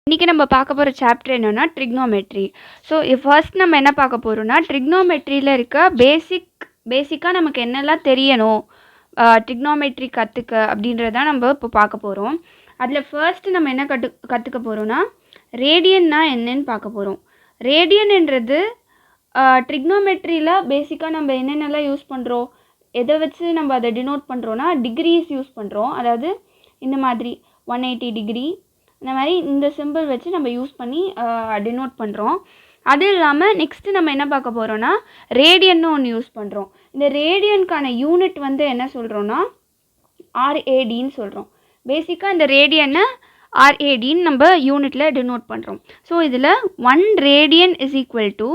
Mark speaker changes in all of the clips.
Speaker 1: இன்றைக்கி நம்ம பார்க்க போகிற சாப்டர் என்னென்னா ட்ரிக்னோமெட்ரி. ஸோ ஃபர்ஸ்ட் நம்ம என்ன பார்க்க போகிறோம்னா ட்ரிக்னோமெட்ரியில் இருக்க பேசிக்காக நமக்கு என்னெல்லாம் தெரியணும் ட்ரிக்னோமெட்ரி கற்றுக்க அப்படின்றதான் நம்ம இப்போ பார்க்க போகிறோம். அதில் ஃபர்ஸ்ட் நம்ம என்ன கற்றுக்க போகிறோம்னா ரேடியன்னா என்னன்னு பார்க்க போகிறோம். ரேடியன்ன்றது ட்ரிக்னோமெட்ரியில் பேசிக்காக நம்ம என்னென்னலாம் யூஸ் பண்ணுறோம், எதை வச்சு நம்ம அதை டினோட் பண்ணுறோன்னா டிகிரிஸ் யூஸ் பண்ணுறோம். அதாவது இந்த மாதிரி 180 டிகிரி இந்த மாதிரி இந்த சிம்பிள் வச்சு நம்ம யூஸ் பண்ணி டினோட் பண்ணுறோம். அது இல்லாமல் நெக்ஸ்ட்டு நம்ம என்ன பார்க்க போகிறோன்னா ரேடியன்னு ஒன்று யூஸ் பண்ணுறோம். இந்த ரேடியனுக்கான யூனிட் வந்து என்ன சொல்கிறோன்னா RADன்னு சொல்கிறோம். பேசிக்காக இந்த ரேடியனை RADன்னு நம்ம யூனிட்டில் டினோட் பண்ணுறோம். ஸோ இதில் 1 radian is equal to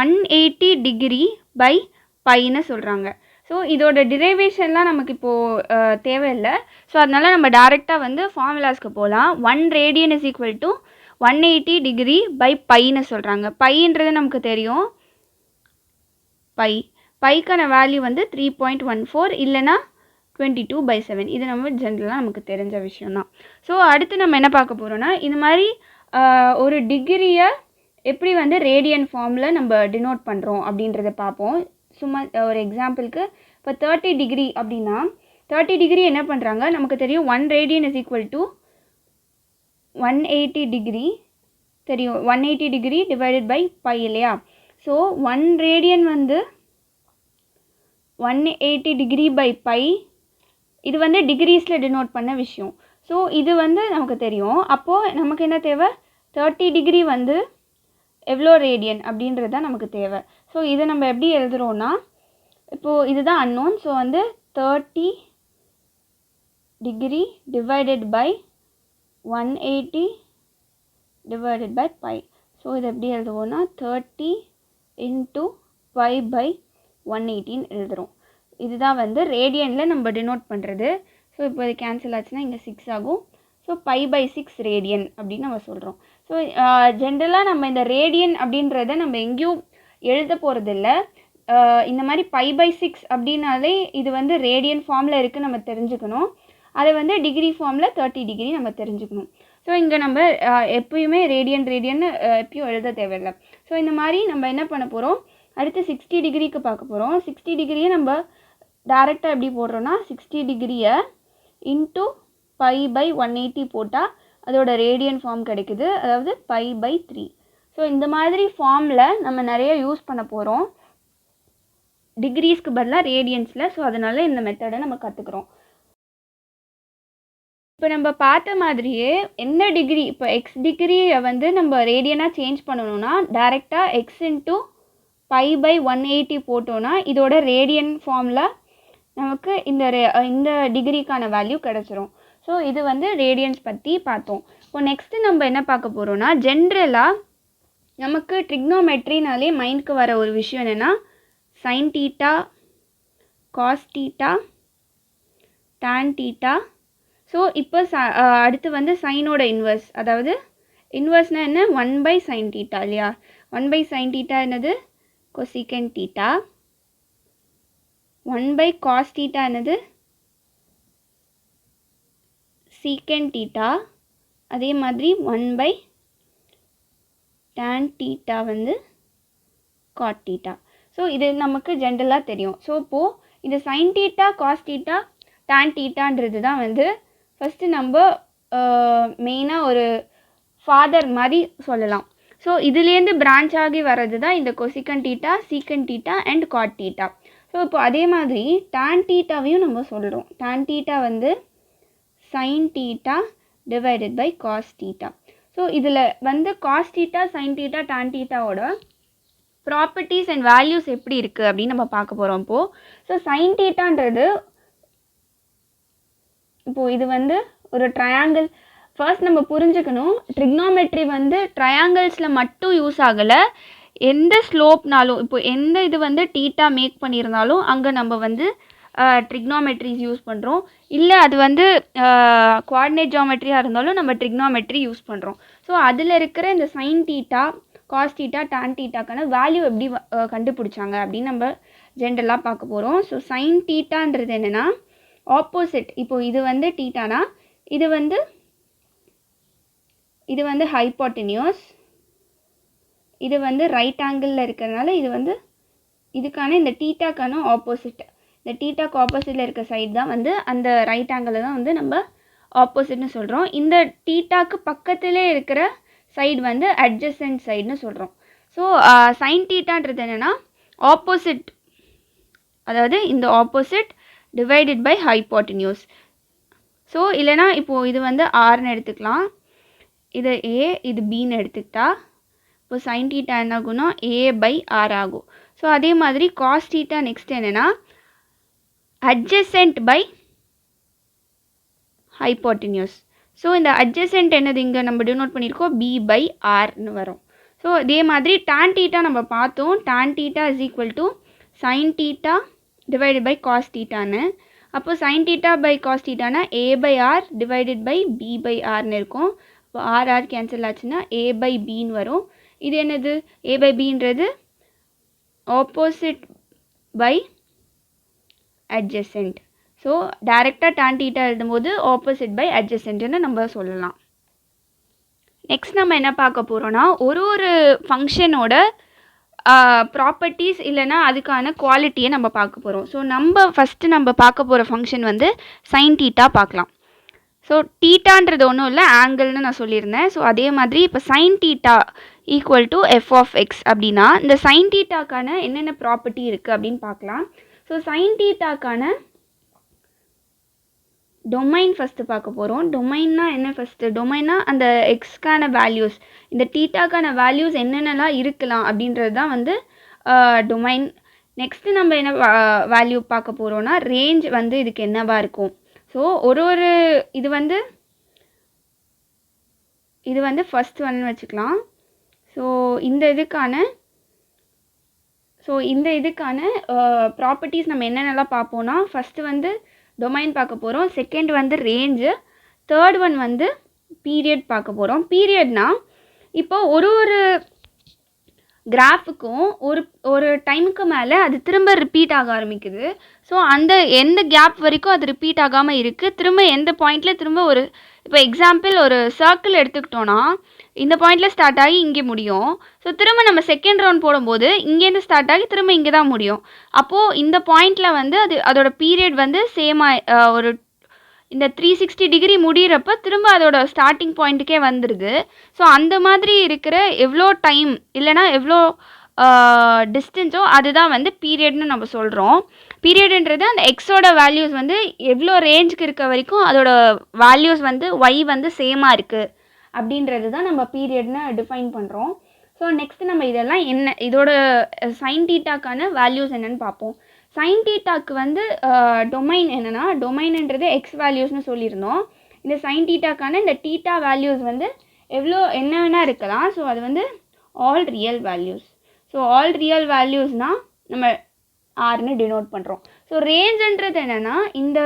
Speaker 1: 180 degree by பைன்னு சொல்கிறாங்க. ஸோ இதோட டிரைவேஷன்லாம் நமக்கு இப்போது தேவையில்லை. ஸோ அதனால் நம்ம டேரெக்டாக வந்து ஃபார்முலாஸ்க்கு போகலாம். 1 radian is equal to 180 degree by பைன்னு சொல்கிறாங்க. பைன்றது நமக்கு தெரியும், பைக்கான வேல்யூ வந்து 3.14 இல்லைனா 22/7. இது நம்ம ஜென்ரலாக நமக்கு தெரிஞ்ச விஷயம்தான். ஸோ அடுத்து நம்ம என்ன பார்க்க போகிறோன்னா இந்த மாதிரி ஒரு டிகிரியை எப்படி வந்து ரேடியன் ஃபார்மில் நம்ம டினோட் பண்ணுறோம் அப்படின்றத பார்ப்போம். சும்மா ஒரு எக்ஸாம்பிளுக்கு இப்போ 30 டிகிரி அப்படின்னா 30 டிகிரி என்ன பண்ணுறாங்க நமக்கு தெரியும், 1 radian is equal to 180 degree தெரியும், 180 டிகிரி டிவைடட் பை பை இல்லையா. ஸோ 1 ரேடியன் வந்து 180 டிகிரி பை பை, இது வந்து டிகிரிஸில் டினோட் பண்ண விஷயம். ஸோ இது வந்து நமக்கு தெரியும். அப்போது நமக்கு என்ன தேவை, 30 டிகிரி வந்து எவ்வளோ ரேடியன் அப்படின்றது தான் நமக்கு தேவை. ஸோ இதை நம்ம எப்படி எழுதுகிறோன்னா இப்போது இதுதான் அன்னோன். ஸோ வந்து 30 degree divided by 180 divided by by. So இதை எப்படி எழுதுவோன்னா 30 இன்ட்டு பை பை 180ன்னு எழுதுகிறோம். இதுதான் வந்து ரேடியனில் நம்ம டினோட் பண்ணுறது. ஸோ இப்போ இது கேன்சல் ஆச்சுன்னா இங்கே 6 ஆகும். ஸோ π/6 ரேடியன் அப்படின்னு நம்ம சொல்கிறோம். ஸோ ஜென்ரலாக நம்ம இந்த ரேடியன் அப்படின்றத நம்ம எங்கேயும் எழுத போகிறதில்ல. இந்த மாதிரி π/6 அப்படின்னாலே இது வந்து ரேடியன் ஃபார்மில் இருக்குது நம்ம தெரிஞ்சுக்கணும். அதை வந்து டிகிரி ஃபார்மில் 30 டிகிரி நம்ம தெரிஞ்சுக்கணும். ஸோ இங்கே நம்ம எப்பயுமே ரேடியன் எப்பயும் எழுத தேவையில்லை. ஸோ இந்த மாதிரி நம்ம என்ன பண்ண போகிறோம், அடுத்து 60 டிகிரிக்கு பார்க்க போகிறோம். 60 டிகிரியை நம்ம டேரெக்டாக எப்படி போடுறோன்னா 60 டிகிரியை இன்ட்டு π/180 போட்டால் அதோட ரேடியன் ஃபார்ம் கிடைக்குது, அதாவது π/3. ஸோ இந்த மாதிரி ஃபார்மில் நம்ம நிறைய யூஸ் பண்ண போகிறோம் டிகிரிஸ்க்கு பதிலாக ரேடியன்ஸில். ஸோ அதனால் இந்த மெத்தடை நம்ம கற்றுக்குறோம். இப்போ நம்ம பார்த்த மாதிரியே எந்த டிகிரி, இப்போ எக்ஸ் டிகிரியை வந்து நம்ம ரேடியனாக சேஞ்ச் பண்ணணும்னா டேரெக்டாக எக்ஸ் இன்ட்டு π/180 போட்டோன்னா இதோட ரேடியன் ஃபார்மில் நமக்கு இந்த டிகிரிக்கான வேல்யூ கிடச்சிரும். ஸோ இது வந்து ரேடியன்ஸ் பற்றி பார்த்தோம். இப்போ நெக்ஸ்ட்டு நம்ம என்ன பார்க்க போகிறோன்னா ஜென்ரலாக நமக்கு ட்ரிக்னோமெட்ரினாலே மைண்டுக்கு வர ஒரு விஷயம் என்னென்னா sine theta, cos theta, tan theta. So இப்போ அடுத்து வந்து சைனோட இன்வர்ஸ், அதாவது இன்வர்ஸ்னால் என்ன, 1/sin தீட்டா இல்லையா. 1/sin தீட்டா என்னது, கொசிகன் தீட்டா. 1/cos தீட்டா என்னது, சீக்கன் தீட்டா. அதே மாதிரி 1/tan தீட்டா வந்து காட் தீட்டா. ஸோ இது நமக்கு ஜென்ரலாக தெரியும். ஸோ இப்போது இந்த sine theta, cos theta, tan தீட்டான்றது தான் வந்து ஃபஸ்ட்டு நம்ம மெயினாக ஒரு ஃபாதர் மாதிரி சொல்லலாம். ஸோ இதுலேருந்து பிரான்ச் ஆகி வர்றது தான் இந்த cosecant theta, secant theta and cot theta. So இப்போ அதே மாதிரி டான் தீட்டாவையும் நம்ம சொல்கிறோம். டான் தீட்டா வந்து sine theta divided by cos theta. So இதில் வந்து cos theta, sine theta, tan தீட்டாவோட ப்ராப்பர்ட்டிஸ் அண்ட் வேல்யூஸ் எப்படி இருக்குது அப்படின்னு நம்ம பார்க்க போகிறோம் இப்போது. ஸோ சைன் தீட்டான்றது இப்போது இது வந்து ஒரு ட்ரையாங்கிள். ஃபர்ஸ்ட் நம்ம புரிஞ்சுக்கணும், ட்ரிக்னோமெட்ரி வந்து ட்ரையாங்கிள்ஸில் மட்டும் யூஸ் ஆகலை. எந்த ஸ்லோப்னாலும், இப்போ எந்த இது வந்து தீட்டா மேக் பண்ணியிருந்தாலும் அங்கே நம்ம வந்து ட்ரிக்னோமெட்ரிஸ் யூஸ் பண்ணுறோம். இல்லை அது வந்து கோஆர்டினேட் ஜியோமெட்ரியாக இருந்தாலும் நம்ம ட்ரிக்னோமெட்ரி யூஸ் பண்ணுறோம். ஸோ அதில் இருக்கிற இந்த sine theta, cos theta, tan தீட்டாக்கான வேல்யூ எப்படி கண்டுபிடிச்சாங்க அப்படின்னு நம்ம ஜென்ரலாக பார்க்க போகிறோம். ஸோ சைன் தீட்டான்றது என்னென்னா ஆப்போசிட். இப்போது இது வந்து தீட்டானா இது வந்து இது வந்து ஹைப்போட்டெனியூஸ், இது வந்து ரைட் ஆங்கிளில் இருக்கிறதுனால இது வந்து இதுக்கான இந்த டீட்டாக்கான ஆப்போசிட், இந்த டீட்டாக்கு ஆப்போசிட்டில் இருக்க சைடு தான் வந்து அந்த ரைட் ஆங்கிளில் தான் வந்து நம்ம ஆப்போசிட்னு சொல்கிறோம். இந்த டீட்டாக்கு பக்கத்திலே இருக்கிற சைடு வந்து அட்ஜசன்ட் சைடுன்னு சொல்கிறோம். ஸோ சைன் டீட்டான்றது என்னென்னா ஆப்போசிட், அதாவது இந்த opposite divided by hypotenuse. So இல்லைனா இப்போது இது வந்து ஆர்னு எடுத்துக்கலாம், இது ஏ இது பின்னு எடுத்துக்கிட்டா இப்போ சைன் டீட்டா என்ன ஆகும்னா ஏ பை ஆர் ஆகும். ஸோ அதே மாதிரி காஸ் டீட்டா நெக்ஸ்ட் என்னென்னா அட்ஜசன்ட் பை ஹைப்போட்டெனியூஸ். ஸோ இந்த அட்ஜசன்ட் என்னது இங்கே நம்ம டினோட் பண்ணியிருக்கோம் பி பை ஆர்னு வரும். ஸோ அதே மாதிரி tan டீட்டா நம்ம பார்த்தோம், tan theta is equal to sine theta divided by cos டீட்டான்னு. அப்போ சைன் டீட்டா பை காஸ் டீட்டானா A by R divided by B by ஆர்னு இருக்கும். இப்போ ஆர் கேன்சல் ஆச்சுன்னா ஏ பை பின்னு வரும். இது என்னது ஏ பை பின்றது ஆப்போசிட் பை அட்ஜசன்ட். ஸோ டைரெக்டாக tan டீட்டா எழுதும்போது ஆப்போசிட் பை அட்ஜசன்ட்னு நம்ம சொல்லலாம். நெக்ஸ்ட் நம்ம என்ன பார்க்க போகிறோன்னா ஒரு ஃபங்க்ஷனோட ப்ராப்பர்ட்டிஸ் இல்லைனா அதுக்கான குவாலிட்டியை நம்ம பார்க்க போகிறோம். ஸோ ஃபஸ்ட்டு நம்ம பார்க்க போகிற ஃபங்க்ஷன் வந்து சைன் டீட்டா பார்க்கலாம். ஸோ டீட்டான்றது ஒன்றும் இல்லை ஆங்கிள்னு நான் சொல்லியிருந்தேன். ஸோ அதே மாதிரி இப்போ sine theta equal to f of x அப்படின்னா இந்த சைன் டீட்டாக்கான என்னென்ன ப்ராப்பர்ட்டி இருக்குது அப்படின்னு பார்க்கலாம். ஸோ சைன் டீட்டாக்கான டொமைன் ஃபஸ்ட்டு பார்க்க போகிறோம். டொமைன்னா என்ன ஃபஸ்ட்டு? டொமைன்னா அந்த எக்ஸ்க்கான வேல்யூஸ், இந்த டீட்டாக்கான வேல்யூஸ் என்னென்னலாம் இருக்கலாம் அப்படின்றது தான் வந்து டொமைன். நெக்ஸ்ட்டு நம்ம என்ன வேல்யூ பார்க்க போகிறோன்னா ரேஞ்ச் வந்து இதுக்கு என்னவா இருக்கும். ஸோ இது வந்து ஃபஸ்ட் ஒன்னு வச்சுக்கலாம். ஸோ இந்த இதுக்கான ப்ராப்பர்ட்டிஸ் நம்ம என்னென்னலாம் பார்ப்போன்னா ஃபஸ்ட்டு வந்து டொமைன் பார்க்க போகிறோம், செகண்ட் வந்து ரேஞ்சு, தேர்ட் ஒன் வந்து பீரியட் பார்க்க போகிறோம். பீரியட்னா இப்போ ஒரு கிராஃபுக்கும் ஒரு டைமுக்கு மேலே அது திரும்ப ரிப்பீட் ஆக ஆரம்பிக்குது. ஸோ அந்த எந்த கேப் வரைக்கும் அது ரிப்பீட் ஆகாமல் இருக்குது, திரும்ப எந்த பாயிண்டில் திரும்ப இப்போ எக்ஸாம்பிள் ஒரு சர்க்கிள் எடுத்துக்கிட்டோன்னா இந்த பாயிண்டில் ஸ்டார்ட் ஆகி இங்கே முடியும். ஸோ திரும்ப நம்ம செகண்ட் ரவுண்ட் போடும்போது இங்கேருந்து ஸ்டார்ட் ஆகி திரும்ப இங்கே தான் முடியும். அப்போது இந்த பாயிண்டில் வந்து அதோட பீரியட் வந்து சேமாக இந்த 360 டிகிரி முடிகிறப்ப திரும்ப அதோட ஸ்டார்டிங் பாயிண்ட்டுக்கே வந்துடுது. ஸோ அந்த மாதிரி இருக்கிற எவ்வளோ டைம் இல்லைனா எவ்வளோ டிஸ்டன்ஸோ அதுதான் வந்து பீரியட்னு நம்ம சொல்கிறோம். பீரியடுன்றது அந்த எக்ஸோட வேல்யூஸ் வந்து எவ்வளோ ரேஞ்சுக்கு இருக்க வரைக்கும் அதோட வேல்யூஸ் வந்து ஒய் வந்து சேமாக இருக்குது அப்படின்றது தான் நம்ம பீரியட்னு டிஃபைன் பண்ணுறோம். ஸோ நெக்ஸ்ட்டு நம்ம இதோட சைன் டீட்டாக்கான வேல்யூஸ் என்னென்னு பார்ப்போம். சைன் டீட்டாக்கு வந்து டொமைன் என்னென்னா டொமைன்ன்றது எக்ஸ் வேல்யூஸ்னு சொல்லியிருந்தோம். இந்த சைன் டீட்டாக்கான இந்த டீட்டா வேல்யூஸ் வந்து என்ன வேணால் இருக்கலாம். ஸோ அது வந்து all real values. So all real வேல்யூஸ்னால் நம்ம ஆர்னு டினோட் பண்ணுறோம். ஸோ ரேஞ்சுன்றது என்னென்னா இந்த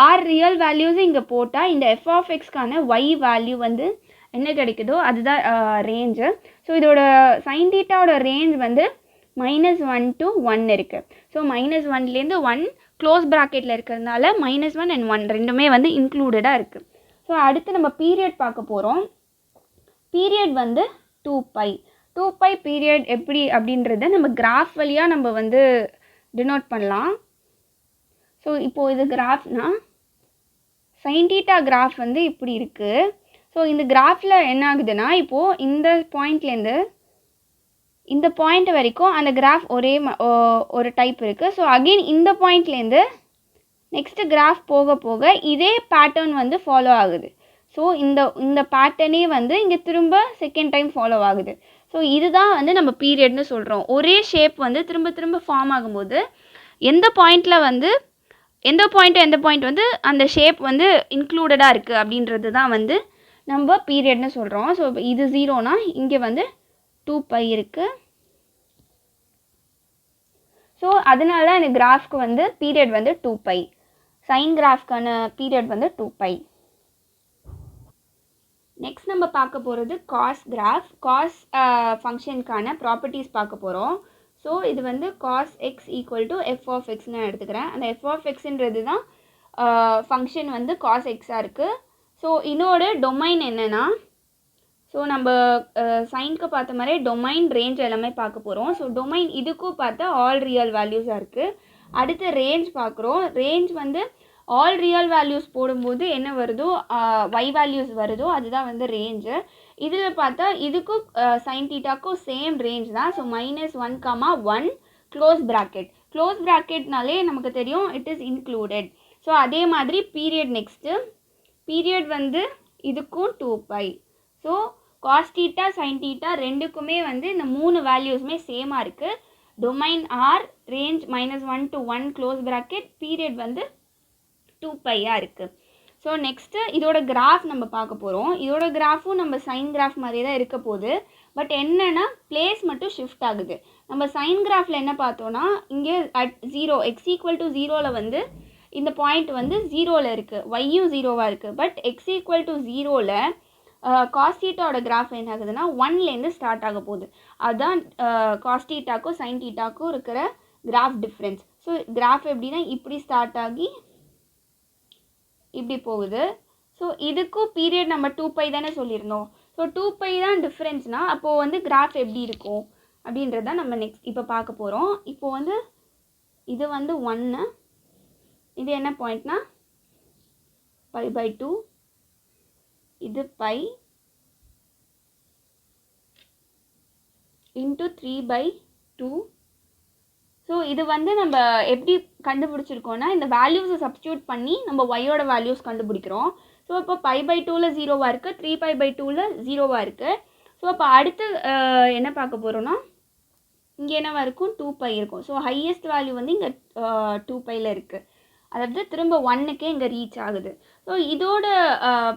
Speaker 1: ஆர் ரியல் வேல்யூஸு இங்கே போட்டால் இந்த எஃப் ஆஃப் எக்ஸ்க்கான ஒய் வேல்யூ வந்து என்ன கிடைக்குதோ அதுதான் ரேஞ்சு. ஸோ இதோட சைன் டீட்டாவோட ரேஞ்ச் வந்து -1 to 1 இருக்குது. ஸோ -1லேருந்து 1 க்ளோஸ் ப்ராக்கெட்டில் இருக்கிறதுனால -1 and 1 ரெண்டுமே வந்து இன்க்ளூடடாக இருக்குது. ஸோ அடுத்து நம்ம பீரியட் பார்க்க போகிறோம். பீரியட் வந்து 2π பீரியட் எப்படி அப்படின்றத நம்ம கிராஃப் வழியாக நம்ம வந்து டினோட் பண்ணலாம். ஸோ இப்போது இது கிராஃப்னா சைன் டீட்டா கிராஃப் வந்து இப்படி இருக்குது. ஸோ இந்த கிராஃபில் என்ன ஆகுதுன்னா இப்போது இந்த பாயிண்ட்லேருந்து இந்த பாயிண்ட் வரைக்கும் அந்த கிராஃப் ஒரு டைப் இருக்குது. ஸோ அகெயின் இந்த பாயிண்ட்லேருந்து நெக்ஸ்ட்டு கிராஃப் போக போக இதே பேட்டர்ன் வந்து ஃபாலோ ஆகுது. ஸோ இந்த பேட்டர்னே வந்து இங்கே திரும்ப செகண்ட் டைம் ஃபாலோ ஆகுது. ஸோ இதுதான் வந்து நம்ம பீரியட்னு சொல்கிறோம். ஒரே ஷேப் வந்து திரும்ப திரும்ப ஃபார்ம் ஆகும்போது எந்த பாயிண்ட் வந்து அந்த ஷேப் வந்து இன்க்ளூடடாக இருக்குது அப்படின்றது தான் வந்து நம்ம பீரியட்னு சொல்கிறோம். ஸோ இது 0னா இங்கே வந்து 2π இருக்குது. ஸோ அதனால தான் இந்த கிராஃப்க்கு வந்து பீரியட் வந்து 2π. சைன் கிராஃப்க்கான பீரியட் வந்து 2π. நெக்ஸ்ட் நம்ம பார்க்க போகிறது காஸ் கிராஃப். காஸ் ஃபங்க்ஷனுக்கான ப்ராப்பர்ட்டிஸ் பார்க்க போகிறோம். ஸோ இது வந்து cos x equal to f of எக்ஸ்னு நான் எடுத்துக்கிறேன். அந்த எஃப் ஆஃப் எக்ஸுன்றது தான் ஃபங்க்ஷன் வந்து காஸ் எக்ஸாக இருக்குது. ஸோ இன்னோட டொமைன் என்னென்னா ஸோ நம்ம சைனுக்கு பார்த்த மாதிரி டொமைன் ரேஞ்ச் எல்லாமே பார்க்க போகிறோம். ஸோ டொமைன் இதுக்கும் பார்த்தா ஆல் ரியல் வேல்யூஸாக இருக்குது. அடுத்து ரேஞ்ச் பார்க்குறோம். ரேஞ்ச் வந்து ஆல் ரியல் வேல்யூஸ் போடும்போது என்ன வருதோ y வேல்யூஸ் வருதோ அதுதான் வந்து ரேஞ்சு. இதில் பார்த்தா இதுக்கும் சைன் தீட்டாக்கும் சேம் ரேஞ்ச் தான். ஸோ -1, 1 க்ளோஸ் ப்ராக்கெட்னாலே நமக்கு தெரியும் இட் இஸ் இன்க்ளூடட். ஸோ அதே மாதிரி பீரியட் நெக்ஸ்ட்டு பீரியட் வந்து இதுக்கும் 2π. So cos theta sine theta ரெண்டுக்குமே வந்து இந்த 3 வேல்யூஸுமே சேமாக இருக்குது. Domain R, range -1 to 1 close bracket, period வந்து 2πயாக இருக்குது. ஸோ நெக்ஸ்ட்டு இதோட கிராஃப் நம்ம பார்க்க போகிறோம். இதோட கிராஃபும் நம்ம சைன் கிராஃப் மாதிரி தான் இருக்க போகுது. பட் என்னென்னா பிளேஸ் மட்டும் ஷிஃப்ட் ஆகுது. நம்ம சைன் கிராஃபில் என்ன பார்த்தோன்னா இங்கே அட் 0 x = 0ல் வந்து இந்த பாயிண்ட் வந்து 0ல் இருக்குது, yயும் 0வாக இருக்குது. பட் x = 0ல் காஸ் தீட்டாவோட கிராஃப் என்ன ஆகுதுன்னா 1லேருந்து ஸ்டார்ட் ஆக போகுது. அதுதான் காஸ் தீட்டாக்கும் சைன் தீட்டாக்கும் இருக்கிற கிராஃப் டிஃப்ரென்ஸ். ஸோ கிராஃப் எப்படின்னா இப்படி ஸ்டார்ட் ஆகி இப்படி போகுது. ஸோ இதுக்கும் பீரியட் நம்ம 2π தானே சொல்லியிருந்தோம். ஸோ 2π தான் டிஃப்ரென்ஸ்னால் அப்போது வந்து கிராஃப் எப்படி இருக்கும் அப்படின்றத நம்ம நெக்ஸ்ட் இப்போ பார்க்க போகிறோம். இப்போது வந்து இது வந்து 1, இது என்ன பாயிண்ட்னா π/2, இது π இன்ட்டு 3/2. ஸோ இது வந்து நம்ம எப்படி கண்டுபிடிச்சிருக்கோன்னா இந்த வேல்யூஸை சப்ஸ்டியூட் பண்ணி நம்ம ஒய்யோட வேல்யூஸ் கண்டுபிடிக்கிறோம். ஸோ இப்போ π/2ல் 0வாக இருக்குது, 3π/2ல் 0வாக இருக்குது. ஸோ அப்போ அடுத்து என்ன பார்க்க போகிறோன்னா இங்கே என்னவாக இருக்கும் 2π இருக்கும். ஸோ ஹையஸ்ட் வேல்யூ வந்து இங்கே 2πயில் இருக்குது. அதாவது திரும்ப 1க்கே இங்கே ரீச் ஆகுது. ஸோ இதோட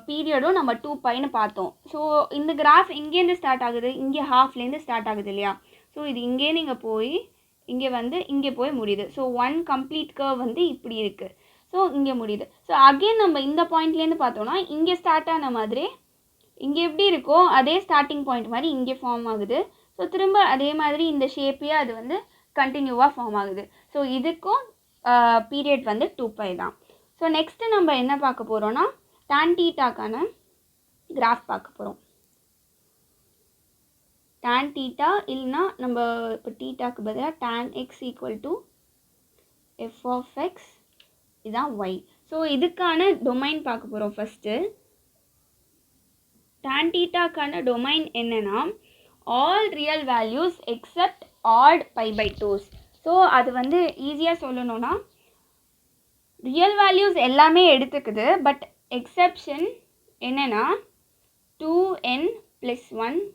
Speaker 1: பீரியடும் நம்ம 2πன்னு பார்த்தோம். ஸோ இந்த கிராஃப் இங்கேருந்து ஸ்டார்ட் ஆகுது, இங்கே ஹாஃப்லேருந்து ஸ்டார்ட் ஆகுது இல்லையா. ஸோ இது இங்கேருந்து இங்கே போய் இங்கே வந்து இங்கே போய் முடியுது. ஸோ 1 கம்ப்ளீட் கர்வ் வந்து இப்படி இருக்குது. ஸோ இங்கே முடியுது. ஸோ அகெயின் நம்ம இந்த பாயிண்ட்லேருந்து பார்த்தோன்னா இங்கே ஸ்டார்ட் ஆன மாதிரி இங்கே எப்படி இருக்கோ அதே ஸ்டார்டிங் பாயிண்ட் மாதிரி இங்கே ஃபார்ம் ஆகுது. ஸோ திரும்ப அதே மாதிரி இந்த ஷேப்பையே அது வந்து கண்டினியூவாக ஃபார்ம் ஆகுது. ஸோ இதுக்கும் பீரியட் வந்து 2π தான். ஸோ நெக்ஸ்ட்டு நம்ம என்ன பார்க்க போகிறோன்னா tan தீட்டாக்கான கிராஃப் பார்க்க போகிறோம். tan தீட்டா இல்லைனா நம்ம இப்போ தீட்டாக்கு பதிலாக tan x = f of x, இதுதான் y. ஸோ இதுக்கான டொமைன் பார்க்க போகிறோம். ஃபஸ்ட்டு tan தீட்டாக்கான டொமைன் என்னென்னா all real values except odd π/2s. So அது வந்து ஈஸியாக சொல்லணும்னா ரியல் வேல்யூஸ் எல்லாமே எடுத்துக்குது. பட் எக்ஸப்ஷன் என்னென்னா 2n +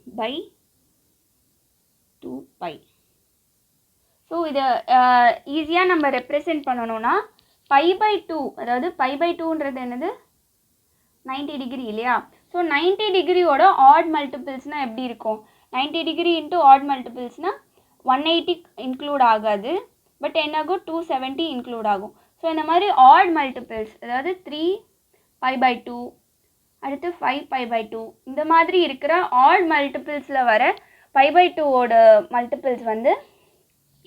Speaker 1: 1/2π. ஸோ இதை ஈஸியாக நம்ம ரெப்ரசென்ட் பண்ணணும்னா π/2, அதாவது π/2ன்றது என்னது 90 டிகிரி இல்லையா. ஸோ 90 டிகிரியோட ஆட் மல்டிபிள்ஸ்னால் எப்படி இருக்கும்? 90 டிகிரி இன்ட்டு ஆட் மல்டிபிள்ஸ்னால் 180 இன்க்ளூட் ஆகாது. பட் என்னாகும் 270 இன்க்ளூட் ஆகும். ஸோ இந்த மாதிரி ஆட் மல்டிபிள்ஸ், அதாவது 3π/2, அடுத்து 5π/2, இந்த மாதிரி இருக்கிற ஆட் மல்டிபிள்ஸில் வர π/2ஓட மல்டிபிள்ஸ் வந்து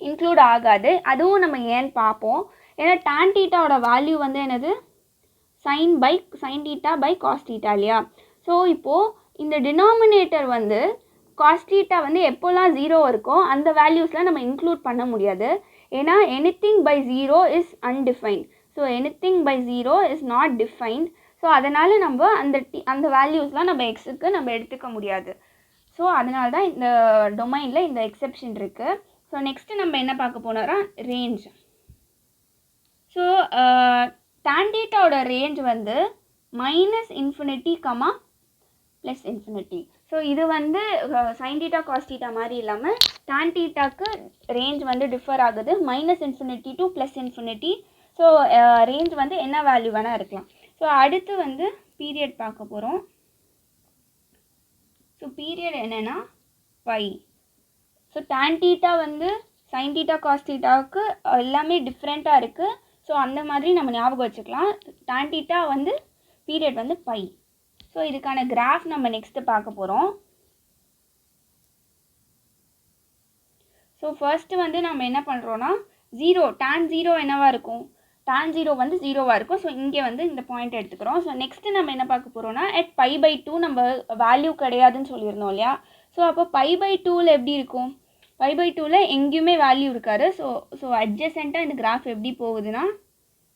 Speaker 1: இன்க்ளூட் ஆகாது. அதுவும் நம்ம ஏன்னு பார்ப்போம். ஏன்னா tan தீட்டாவோட வேல்யூ வந்து என்னது sin θ cos θ இல்லையா. ஸோ இப்போது இந்த டினாமினேட்டர் வந்து cos θ வந்து எப்போல்லாம் 0 இருக்கோ அந்த வேல்யூஸ்லாம் நம்ம இன்க்ளூட் பண்ண முடியாது. ஏன்னா anything by 0 is undefined. So anything by 0 is not defined. So அதனால் நம்ம அந்த வேல்யூஸ்லாம் நம்ம எக்ஸுக்கு நம்ம எடுத்துக்க முடியாது. ஸோ அதனால தான் இந்த டொமைனில் இந்த எக்ஸெப்ஷன் இருக்குது. ஸோ நெக்ஸ்ட்டு நம்ம என்ன பார்க்க போனோம்னா ரேஞ்ச். ஸோ tan θவோட ரேஞ்ச் வந்து -∞, +∞. ஸோ இது வந்து sin θ cos θ மாதிரி இல்லாமல் tan θக்கு ரேஞ்ச் வந்து டிஃபர் ஆகுது -∞ to +∞. ஸோ ரேஞ்ச் வந்து என்ன வேல்யூ வேணால் இருக்கலாம். ஸோ அடுத்து வந்து பீரியட் பார்க்க போகிறோம். ஸோ பீரியட் என்னென்னா π. ஸோ tan θ வந்து sin θ cos θவுக்கு எல்லாமே டிஃப்ரெண்ட்டாக இருக்குது. ஸோ அந்த மாதிரி நம்ம ஞாபகம் வச்சுக்கலாம். tan θ வந்து பீரியட் வந்து π. ஸோ இதுக்கான கிராஃப் நம்ம நெக்ஸ்ட்டு பார்க்க போகிறோம். ஸோ ஃபர்ஸ்ட்டு வந்து நம்ம என்ன பண்ணுறோன்னா 0 tan 0 என்னவாக இருக்கும் tan 0 வந்து 0வாக இருக்கும். ஸோ இங்கே வந்து இந்த பாயிண்ட் எடுத்துக்கிறோம். ஸோ நெக்ஸ்ட்டு நம்ம என்ன பார்க்க போகிறோம்னா at π/2 நம்ம வேல்யூ கிடையாதுன்னு சொல்லியிருந்தோம் இல்லையா. ஸோ அப்போ π/2ல் எப்படி இருக்கும், π/2ல் எங்கேயுமே வேல்யூ இருக்காது. ஸோ அட்ஜசென்ட்டாக இந்த கிராஃப் எப்படி போகுதுன்னா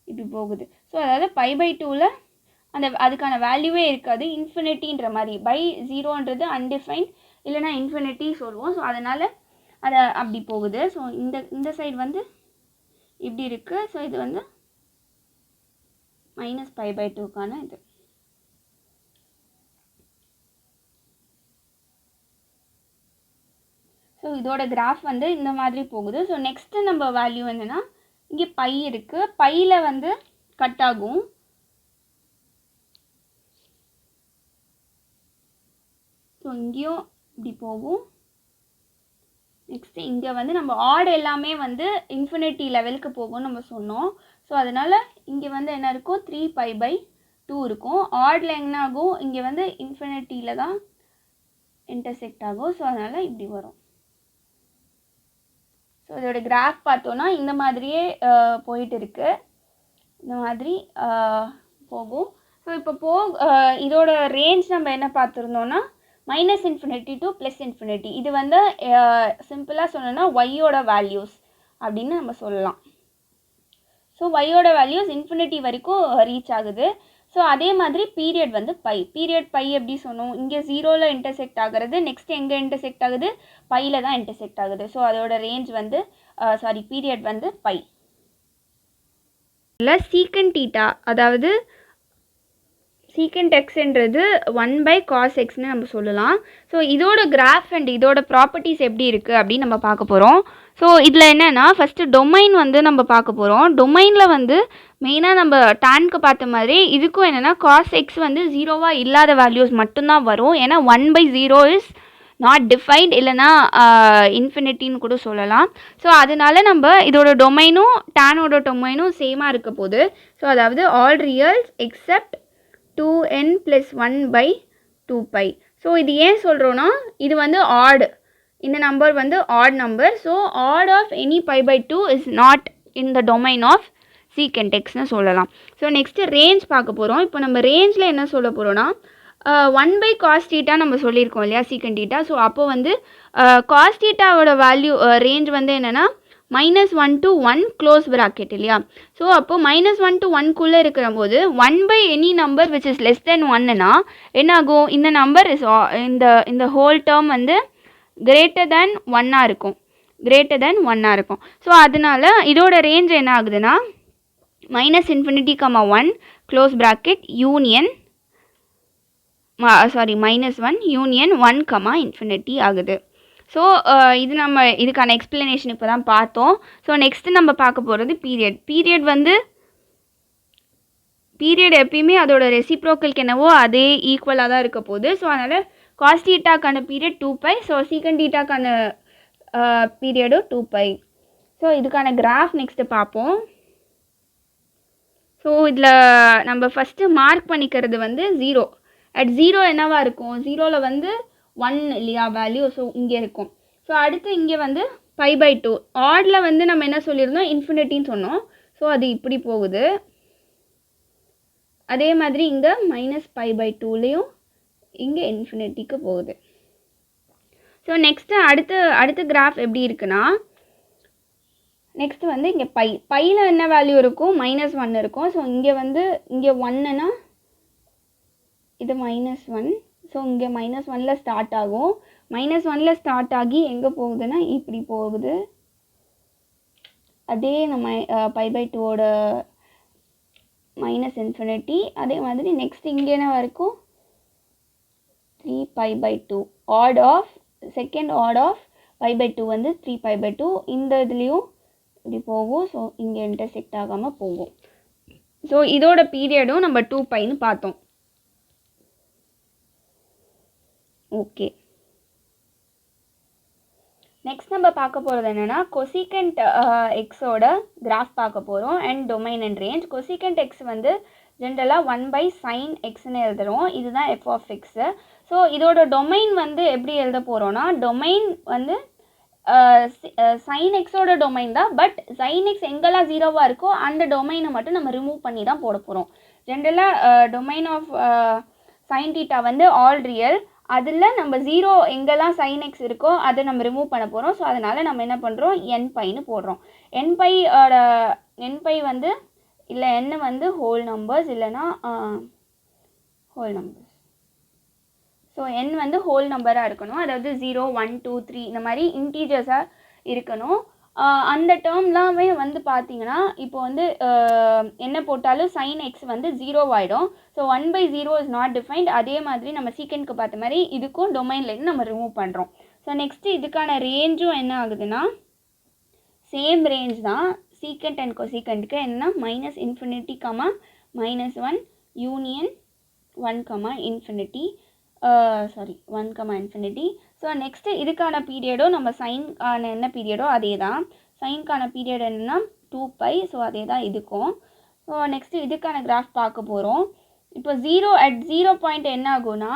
Speaker 1: இப்படி போகுது. ஸோ அதாவது π/2ல் அதுக்கான வேல்யூவே இருக்காது, இன்ஃபினிட்டின்ற மாதிரி. பை 0ன்றது அன்டிஃபைன்ட் இல்லைனா இன்ஃபினிட்டி சொல்லுவோம். ஸோ அதனால் அதை அப்படி போகுது. ஸோ இந்த சைடு வந்து இப்படி இருக்குது. ஸோ இது வந்து -π/2க்கான இது. ஸோ இதோட கிராஃப் வந்து இந்த மாதிரி போகுது. ஸோ நெக்ஸ்ட்டு நம்ம வேல்யூ என்னென்னா இங்கே பை இருக்குது, பையில் வந்து கட் ஆகும். ஸோ இங்கேயும் இப்படி போகும். நெக்ஸ்ட்டு இங்கே வந்து நம்ம ஆட் எல்லாமே வந்து இன்ஃபினிட்டி லெவலுக்கு போகும்னு நம்ம சொன்னோம். ஸோ அதனால் இங்கே வந்து என்ன இருக்கும், 3π/2 இருக்கும். ஆடில் என்ன ஆகும், இங்கே வந்து இன்ஃபினிட்டியில் தான் இன்டர்செக்ட் ஆகும். ஸோ அதனால் இப்படி வரும். ஸோ இதோட கிராஃப் பார்த்தோன்னா இந்த மாதிரியே போயிட்டு இருக்குது, இந்த மாதிரி போகும். ஸோ இப்போ இதோட ரேஞ்ச் நம்ம என்ன பார்த்துருந்தோன்னா -∞ to +∞. இது வந்து சிம்பிளாக சொல்லணும்னா ஒய்யோட வேல்யூஸ் அப்படின்னு நம்ம சொல்லலாம். ஸோ ஒய்யோட வேல்யூஸ் இன்ஃபினிட்டி வரைக்கும் ரீச் ஆகுது. ஸோ அதே மாதிரி பீரியட் வந்து பீரியட் எப்படி சொன்னோம், இங்கே 0ல் இன்டர்செக்ட் ஆகிறது, நெக்ஸ்ட் எங்கே இன்டர்செக்ட் ஆகுது, பையில் தான் இன்டர்செக்ட் ஆகுது. ஸோ அதோட ரேஞ்ச் வந்து பீரியட் வந்து பை. இல்லை சீக்கண்ட் தீட்டா, அதாவது சீக்கண்ட் எக்ஸ்ன்றது 1/cos xன்னு நம்ம சொல்லலாம். ஸோ இதோட கிராஃப் அண்ட் இதோட ப்ராப்பர்ட்டிஸ் எப்படி இருக்குது அப்படின்னு நம்ம பார்க்க போகிறோம். ஸோ இதில் என்னென்னா ஃபஸ்ட்டு டொமைன் வந்து நம்ம பார்க்க போகிறோம். டொமைனில் வந்து மெயினாக நம்ம டேனுக்கு பார்த்த மாதிரி இதுக்கும் என்னென்னா cos x வந்து 0வாக இல்லாத வேல்யூஸ் மட்டும்தான் வரும். ஏன்னா 1/0 இஸ் நாட் டிஃபைன்ட், இல்லைனா இன்ஃபினிட்டின்னு கூட சொல்லலாம். ஸோ அதனால நம்ம இதோட டொமைனும் டேனோட டொமைனும் சேமாக இருக்க போகுது. ஸோ அதாவது ஆல் ரியல்ஸ் எக்ஸப்ட் 2n + 1/2π. ஸோ இது ஏன் சொல்கிறோன்னா இது வந்து ஆட், இந்த நம்பர் வந்து odd number. So odd of any π/2 is not in the domain of secant எக்ஸ்னு சொல்லலாம். ஸோ நெக்ஸ்ட்டு ரேஞ்ச் பார்க்க போகிறோம். இப்போ நம்ம ரேஞ்சில் என்ன சொல்ல போகிறோன்னா 1/cos θ நம்ம சொல்லியிருக்கோம் இல்லையா சீக்கண்ட் தீட்டா. ஸோ அப்போ வந்து cos θவோட வேல்யூ ரேஞ்ச் வந்து என்னென்னா -1 to 1 க்ளோஸ் ப்ராக்கெட் இல்லையா. ஸோ அப்போது -1 to 1குள்ளே இருக்கிற போது 1/any number which is less than 1னா என்ன ஆகும், இந்த நம்பர் இஸ் இந்த ஹோல் டேர்ம் வந்து கிரேட்டர் தேன் 1ஆக இருக்கும். ஸோ அதனால இதோட ரேஞ்ச் என்ன ஆகுதுன்னா -∞, 1 க்ளோஸ் ப்ராக்கெட் யூனியன் -1 யூனியன் 1, ஆகுது. ஸோ இது நம்ம இதுக்கான எக்ஸ்பிளனேஷன் இப்போ தான் பார்த்தோம். ஸோ நெக்ஸ்ட்டு நம்ம பார்க்க போகிறது பீரியட் வந்து எப்பயுமே அதோட ரெசிப்ரோக்கலுக்கு என்னவோ அதே ஈக்குவலாக தான் இருக்க போகுது. ஸோ அதனால் cos θக்கான பீரியட் 2π, ஸோ சீக்கண்ட் θக்கான பீரியடும் 2π. ஸோ இதுக்கான கிராஃப் நெக்ஸ்ட்டு பார்ப்போம். ஸோ இதில் நம்ம ஃபஸ்ட்டு மார்க் பண்ணிக்கிறது வந்து 0. அட் 0 என்னவாக இருக்கும், 0ல் வந்து 1 இல்லையா வேல்யூ. ஸோ இங்கே இருக்கும். ஸோ அடுத்து இங்கே வந்து π/2. ஆடில் வந்து நம்ம என்ன சொல்லியிருந்தோம், இன்ஃபினிட்டின்னு சொன்னோம். ஸோ அது இப்படி போகுது. அதே மாதிரி இங்கே -π/2லேயும் இங்கே இன்ஃபினிட்டிக்கு போகுது. ஸோ நெக்ஸ்ட்டு அடுத்த கிராஃப் எப்படி இருக்குன்னா, நெக்ஸ்ட்டு வந்து இங்கே பையில் என்ன வேல்யூ இருக்கும், -1 இருக்கும். ஸோ இங்கே வந்து இங்கே 1ன்னா இது -1. ஸோ இங்கே -1ல் ஸ்டார்ட் ஆகும். -1ல் ஸ்டார்ட் ஆகி எங்கே போகுதுன்னா இப்படி போகுது. அதே நம்ம π/2ஓட -∞. அதே மாதிரி நெக்ஸ்ட் இங்கே என்ன வரைக்கும் 3π/2. Odd of second odd of π/2 வந்து 3π/2. இந்த இதுலேயும் இப்படி போகும். ஸோ இங்கே இன்டர்செக்ட் ஆகாமல் போகும். ஸோ இதோட பீரியடும் நம்ம 2πன்னு பார்த்தோம். ஓகே, நெக்ஸ்ட் நம்ம பார்க்க போகிறது என்னென்னா கொசிகண்ட் எக்ஸோட கிராஃப் பார்க்க போகிறோம் and domain and range. Cosecant X வந்து ஜென்ரலாக 1/sin xன்னு எழுதுகிறோம். இதுதான் f of x. ஸோ இதோட டொமைன் வந்து எப்படி எழுத போகிறோன்னா, டொமைன் வந்து sin xோட டொமைன் தான். பட் sin x எங்கெல்லாம் 0வா இருக்கோ அந்த டொமைனை மட்டும் நம்ம ரிமூவ் பண்ணி தான் போட போகிறோம். ஜென்ரலாக டொமைன் ஆஃப் sin θ வந்து ஆல் ரியல். அதில் நம்ம 0 எங்கெல்லாம் sin x இருக்கோ அதை நம்ம ரிமூவ் பண்ண போகிறோம். ஸோ அதனால் நம்ம என்ன பண்ணுறோம், nπன்னு போடுறோம். nπ வந்து இல்லை n வந்து ஹோல் நம்பர்ஸ் இல்லைன்னா ஹோல் நம்பர்ஸ். ஸோ n வந்து ஹோல் நம்பராக இருக்கணும். அதாவது 0 1 2 3 இந்த மாதிரி இன்டீஜர்ஸாக இருக்கணும். அந்த டேர்ம்லாமே வந்து பார்த்தீங்கன்னா இப்போ வந்து என்ன போட்டாலும் sin x வந்து 0 ஆகிடும். So 1/0 is not defined. அதே மாதிரி நம்ம சீக்கண்ட்க்கு பார்த்த மாதிரி இதுக்கும் டொமைன்லேருந்து நம்ம ரிமூவ் பண்ணுறோம். ஸோ நெக்ஸ்ட்டு இதுக்கான ரேஞ்சும் என்ன ஆகுதுன்னா சேம் ரேஞ்ச் தான். சீக்கண்ட் அண்ட் கொசீக்கண்ட்க்கு என்னன்னா -∞, -1 யூனியன் 1, ∞. ஸோ நெக்ஸ்ட்டு இதுக்கான பீரியடும் நம்ம சைன்கான என்ன பீரியடோ அதே தான். சைன்கான பீரியட் என்னென்னா 2π. ஸோ அதே தான் இதுக்கும். ஸோ நெக்ஸ்ட்டு இதுக்கான கிராஃப் பார்க்க போகிறோம். இப்போ 0 பாயிண்ட் என்ன ஆகும்னா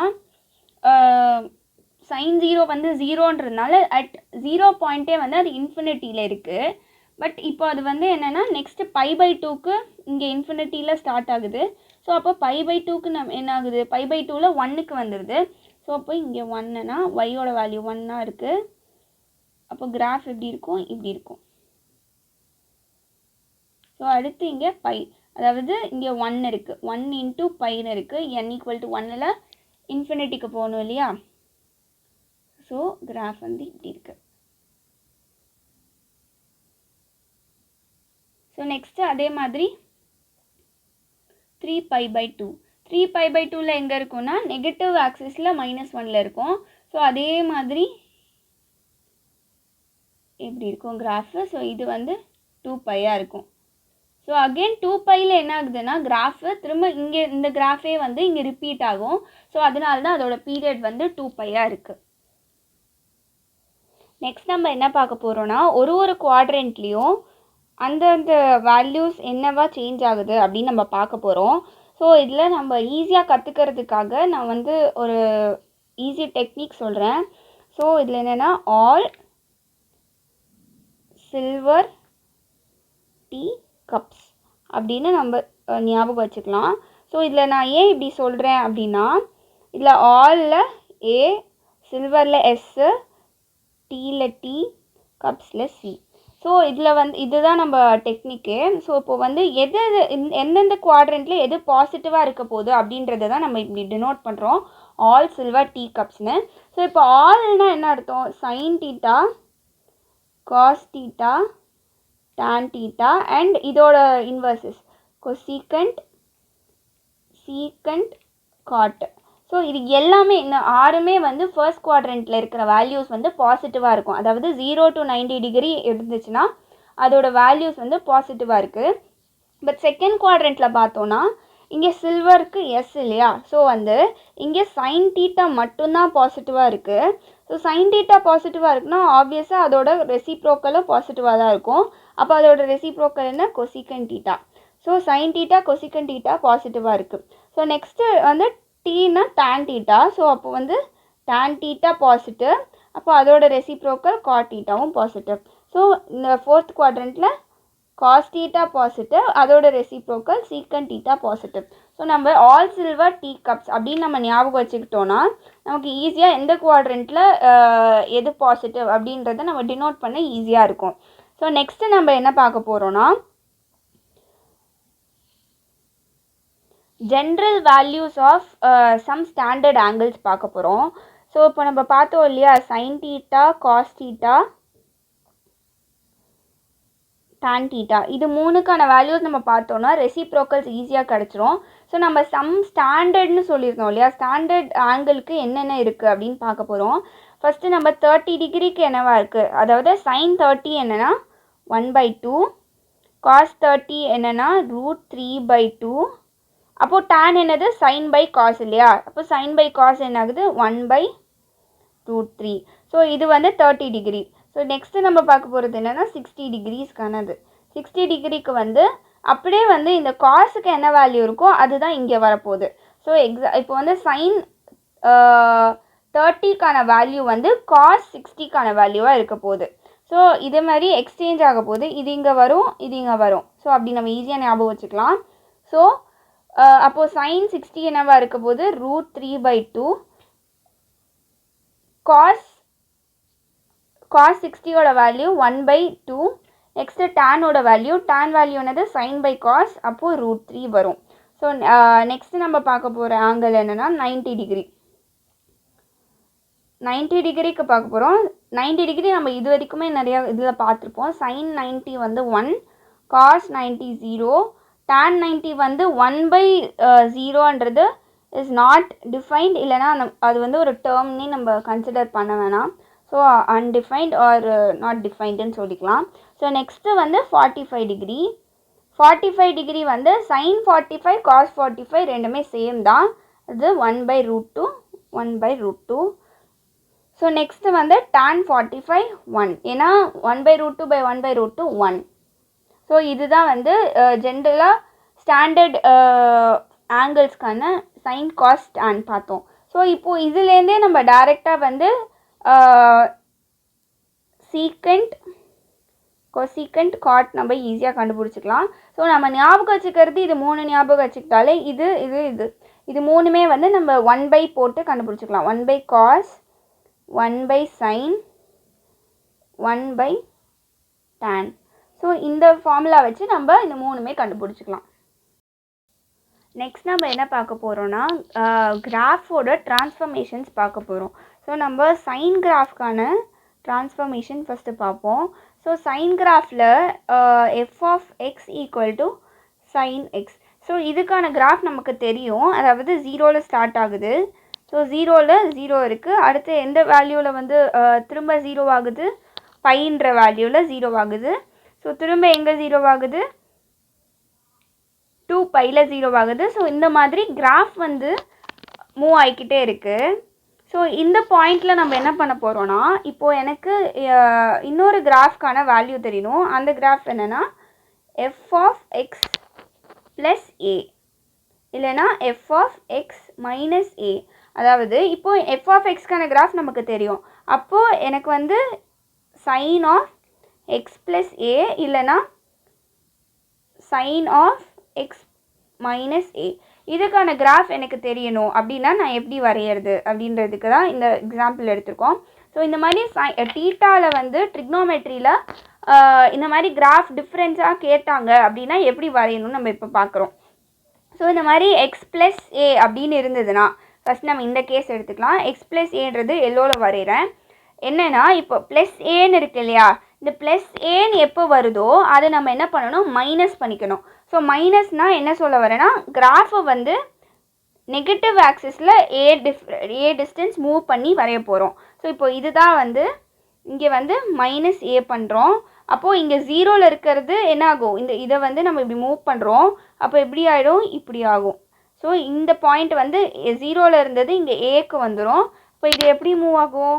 Speaker 1: sin 0 வந்து 0ன்றதுனால அட் 0 பாயிண்ட்டே வந்து அது இன்ஃபினிட்டியில் இருக்குது. பட் இப்போ அது வந்து என்னென்னா நெக்ஸ்ட்டு π/2க்கு இங்கே இன்ஃபினிட்டியில் ஸ்டார்ட் ஆகுது. ஸோ அப்போ π/2க்கு நம்ம என்ன ஆகுது, π/2ல் 1க்கு வந்துடுது. ஸோ அப்போ இங்கே 1னா ஒய்யோட வேல்யூ 1 இருக்குது. அப்போ கிராஃப் எப்படி இருக்கும், இப்படி இருக்கும். ஸோ அடுத்து இங்கே π, அதாவது இங்கே 1 இருக்குது, 1 × πன்னு இருக்குது. n = 1ல் இன்ஃபினிட்டிக்கு போகணும் இல்லையா. ஸோ கிராஃப் வந்து இப்படி இருக்குது. ஸோ நெக்ஸ்ட்டு அதே மாதிரி 3π/2. 3π/2ல் எங்கே இருக்கும்னா நெகட்டிவ் ஆக்சிஸில் -1ல் இருக்கும். ஸோ அதே மாதிரி எப்படி இருக்கும் கிராஃபு. ஸோ இது வந்து 2πயாக இருக்கும். ஸோ அகெயின் 2πயில் என்ன ஆகுதுன்னா கிராஃபு திரும்ப இங்கே இந்த கிராஃபே வந்து இங்கே ரிப்பீட் ஆகும். ஸோ அதனால தான் அதோட பீரியட் வந்து 2πயாக இருக்குது. நெக்ஸ்ட் நம்ம என்ன பார்க்க போகிறோன்னா ஒரு குவாட்ரண்ட்லேயும் அந்தந்த வேல்யூஸ் என்னவா சேஞ்ச் ஆகுது அப்படின்னு நம்ம பார்க்க போகிறோம். ஸோ இதில் நம்ம ஈஸியாக கற்றுக்கிறதுக்காக நான் வந்து ஒரு ஈஸி டெக்னிக் சொல்கிறேன். ஸோ இதில் என்னென்னா ஆல் சில்வர் டீ கப்ஸ் அப்படின்னு நம்ம ஞாபகம் வச்சுக்கலாம். ஸோ இதில் நான் ஏன் இப்படி சொல்கிறேன் அப்படின்னா இதில் ஆலில் ஏ, சில்வரில் எஸ்ஸு, டீயில் டி, கப்ஸில் சி. ஸோ இதில் வந்து இதுதான் நம்ம டெக்னிக்கு. ஸோ இப்போ வந்து எந்தெந்த குவாட்ரண்ட்டில் எது பாசிட்டிவாக இருக்க போகுது அப்படின்றத தான் நம்ம இப்படி டினோட் பண்ணுறோம், ஆல் சில்வர் டீ கப்ஸ்னு. ஸோ இப்போ ஆல்னால் என்ன அர்த்தம், sin θ, cos θ, tan θ அண்ட் இதோட inverses cosecant, secant, cot. So இது எல்லாமே இந்த 6மே வந்து ஃபர்ஸ்ட் குவாட்ரண்ட்டில் இருக்கிற வேல்யூஸ் வந்து பாசிட்டிவாக இருக்கும். அதாவது 0 to 90 டிகிரி இருந்துச்சுன்னா அதோட வேல்யூஸ் வந்து பாசிட்டிவாக இருக்குது. பட் செகண்ட் குவாட்ரண்ட்டில் பார்த்தோன்னா இங்கே சில்வருக்கு எஸ் இல்லையா. ஸோ வந்து இங்கே sin θ மட்டும்தான் பாசிட்டிவாக இருக்குது. ஸோ sin θ பாசிட்டிவாக இருக்குன்னா ஆப்வியஸாக அதோட ரெசிப்ரோக்கலும் பாசிட்டிவாக தான் இருக்கும். அப்போ அதோட ரெசிப்ரோக்கல் என்ன, கொசிக்கண்ட் θ. ஸோ sin θ கொசிக்கண்ட் θ பாசிட்டிவாக இருக்குது. ஸோ நெக்ஸ்ட்டு வந்து டீனா tan θ. ஸோ அப்போ வந்து tan θ பாசிட்டிவ். அப்போ அதோட ரெசிப்ரோக்கல் cot θவும் பாசிட்டிவ். ஸோ இந்த ஃபோர்த் குவாட்ரண்ட்டில் cos θ பாசிட்டிவ், அதோட ரெசிப்ரோக்கல் சீக்கண்ட் θ பாசிட்டிவ். ஸோ நம்ம ஆல் சில்வர் டீ கப்ஸ் அப்படின்னு நம்ம ஞாபகம் வச்சுக்கிட்டோன்னா நமக்கு ஈஸியாக எந்த குவாட்ரண்ட்டில் எது பாசிட்டிவ் அப்படின்றத நம்ம டினோட் பண்ண ஈஸியாக இருக்கும். ஸோ நெக்ஸ்ட்டு நம்ம என்ன பார்க்க போகிறோன்னா general values of some standard angles பார்க்க போகிறோம். ஸோ இப்போ நம்ம பார்த்தோம் இல்லையா, sin θ, cos θ, tan θ இது மூணுக்கான வேல்யூஸ் நம்ம பார்த்தோன்னா ரெசிப்ரோக்கல்ஸ் ஈஸியாக கிடச்சிரும். ஸோ நம்ம சம் ஸ்டாண்டர்ட்னு சொல்லியிருந்தோம் இல்லையா, ஸ்டாண்டர்ட் ஆங்கிளுக்கு என்னென்ன இருக்குது அப்படின்னு பார்க்க போகிறோம். ஃபஸ்ட்டு நம்ம 30 டிகிரிக்கு என்னவா இருக்குது, அதாவது sin 30 என்னென்னா 1/2, cos 30 என்னென்னா √3/2. அப்போது tan என்னது sin/cos இல்லையா. அப்போ sin/cos என்ன ஆகுது 1/√3. ஸோ இது வந்து 30 டிகிரி. ஸோ நெக்ஸ்ட்டு நம்ம பார்க்க போகிறது என்னென்னா 60 டிகிரிஸ்க்கானது. 60 டிகிரிக்கு வந்து அப்படியே வந்து இந்த காஸுக்கு என்ன வேல்யூ இருக்கோ அதுதான் இங்கே வரப்போகுது. ஸோ இப்போ வந்து sin 30க்கான வேல்யூ வந்து காஸ் 60க்கான வேல்யூவாக இருக்க போகுது. ஸோ இதே மாதிரி எக்ஸ்சேஞ்ச் ஆக போகுது. இது இங்கே வரும், இது இங்கே வரும். ஸோ அப்படி நம்ம ஈஸியாக ஞாபகம் வச்சுக்கலாம். ஸோ அப்போது சைன் 60 என்னவா இருக்க போது √3/2 காஸ் 60ஓட வேல்யூ 1/2. நெக்ஸ்ட்டு டேனோட வேல்யூ, டேன் வேல்யூ என்னது சைன் பை காஸ், அப்போது √3 வரும். ஸோ நெக்ஸ்ட்டு நம்ம பார்க்க போகிற ஆங்கிள் என்னென்னா 90 டிகிரி. 90 டிகிரிக்கு பார்க்க போகிறோம். 90 டிகிரி நம்ம இது வரைக்குமே நிறையா இதில் பார்த்துருப்போம். சைன் 90 வந்து 1, காஸ் 90 0, tan 90 வந்து 1/0ன்றது இஸ் நாட் டிஃபைன்ட், இல்லைனா அது வந்து ஒரு டேர்ம்னே நம்ம கன்சிடர் பண்ண வேணாம். ஸோ அன்டிஃபைன்ட் ஆர் நாட் டிஃபைன்டுன்னு சொல்லிக்கலாம். ஸோ நெக்ஸ்ட்டு வந்து 45 டிகிரி. 45 டிகிரி வந்து சைன் 45 காஸ் 45 ரெண்டுமே சேம் தான். அது 1/√2 1/√2. ஸோ நெக்ஸ்ட்டு வந்து tan 45 1, ஏன்னா 1/√2/1/√2 1. ஸோ இதுதான் வந்து ஜென்ரலாக ஸ்டாண்டர்ட் ஆங்கிள்ஸ்க்கான சைன் காஸ் tan பார்த்தோம். ஸோ இப்போது இதுலேருந்தே நம்ம டைரெக்டாக வந்து சீக்கண்ட் கொசிக்கண்ட் காட் நம்ம ஈஸியாக கண்டுபிடிச்சிக்கலாம். ஸோ நம்ம ஞாபகம் வச்சுக்கிறது இது 3 ஞாபகம் வச்சுக்கிட்டாலே இது மூணுமே வந்து நம்ம 1/, போட்டு கண்டுபிடிச்சிக்கலாம். 1/cos, 1/sin, 1/tan. ஸோ இந்த ஃபார்முலா வச்சு நம்ம இந்த மூணுமே கண்டுபிடிச்சிக்கலாம். நெக்ஸ்ட் நம்ம என்ன பார்க்க போகிறோன்னா கிராஃபோட டிரான்ஸ்ஃபர்மேஷன்ஸ் பார்க்க போகிறோம். ஸோ நம்ம சைன் கிராஃப்கான டிரான்ஸ்ஃபர்மேஷன் ஃபஸ்ட்டு பார்ப்போம். ஸோ சைன் கிராஃபில் f(x) = sin x. ஸோ இதுக்கான கிராஃப் நமக்கு தெரியும், அதாவது 0ல் ஸ்டார்ட் ஆகுது. ஸோ 0ல் 0 இருக்குது. அடுத்து எந்த வேல்யூவில் வந்து திரும்ப 0 ஆகுது, பைன்ற வேல்யூவில் 0 ஆகுது. ஸோ திரும்ப எங்கே 0 ஆகுது, 2π 0 ஆகுது. ஸோ இந்த மாதிரி கிராஃப் வந்து மூவ் ஆகிக்கிட்டே இருக்குது. ஸோ இந்த பாயிண்டில் நம்ம என்ன பண்ண போகிறோன்னா, இப்போது எனக்கு இன்னொரு கிராஃப்கான வேல்யூ தெரியணும். அந்த கிராஃப் என்னென்னா f(x) + a, இல்லைனா f(x - a). அதாவது இப்போது f(x)க்கான கிராஃப் நமக்கு தெரியும். அப்போது எனக்கு வந்து sin of x + a இல்லைனா sin of x - a இதுக்கான கிராஃப் எனக்கு தெரியணும் அப்படின்னா நான் எப்படி வரைகிறது அப்படின்றதுக்கு தான் இந்த எக்ஸாம்பிள் எடுத்திருக்கோம். ஸோ இந்த மாதிரி டீட்டாவில் வந்து ட்ரிக்னோமெட்ரியில் இந்த மாதிரி கிராஃப் டிஃப்ரென்ஸாக கேட்டாங்க அப்படின்னா எப்படி வரையணும்னு நம்ம இப்போ பார்க்குறோம். ஸோ இந்த மாதிரி x + a அப்படின்னு இருந்ததுன்னா ஃபஸ்ட் நம்ம இந்த கேஸ் எடுத்துக்கலாம். x + aன்றது எல்லோவில் வரைகிறேன். என்னென்னா இப்போ +aன்னு இருக்கு இல்லையா, இந்த +aன்னு எப்போ வருதோ அதை நம்ம என்ன பண்ணணும், மைனஸ் பண்ணிக்கணும். ஸோ மைனஸ்னால் என்ன சொல்ல வரேன்னா, கிராஃபை வந்து நெகட்டிவ் ஆக்சிஸில் ஏ டிஸ்டன்ஸ் மூவ் பண்ணி வரைய போகிறோம். ஸோ இப்போ இதுதான் வந்து இங்கே வந்து -a பண்ணுறோம். அப்போது இங்கே 0ல் இருக்கிறது என்ன ஆகும், இதை வந்து நம்ம இப்படி மூவ் பண்ணுறோம். அப்போ எப்படி ஆகிடும், இப்படி ஆகும். ஸோ இந்த பாயிண்ட் வந்து 0ல் இருந்தது இங்கே ஏக்கு வந்துடும். இப்போ இது எப்படி மூவ் ஆகும்,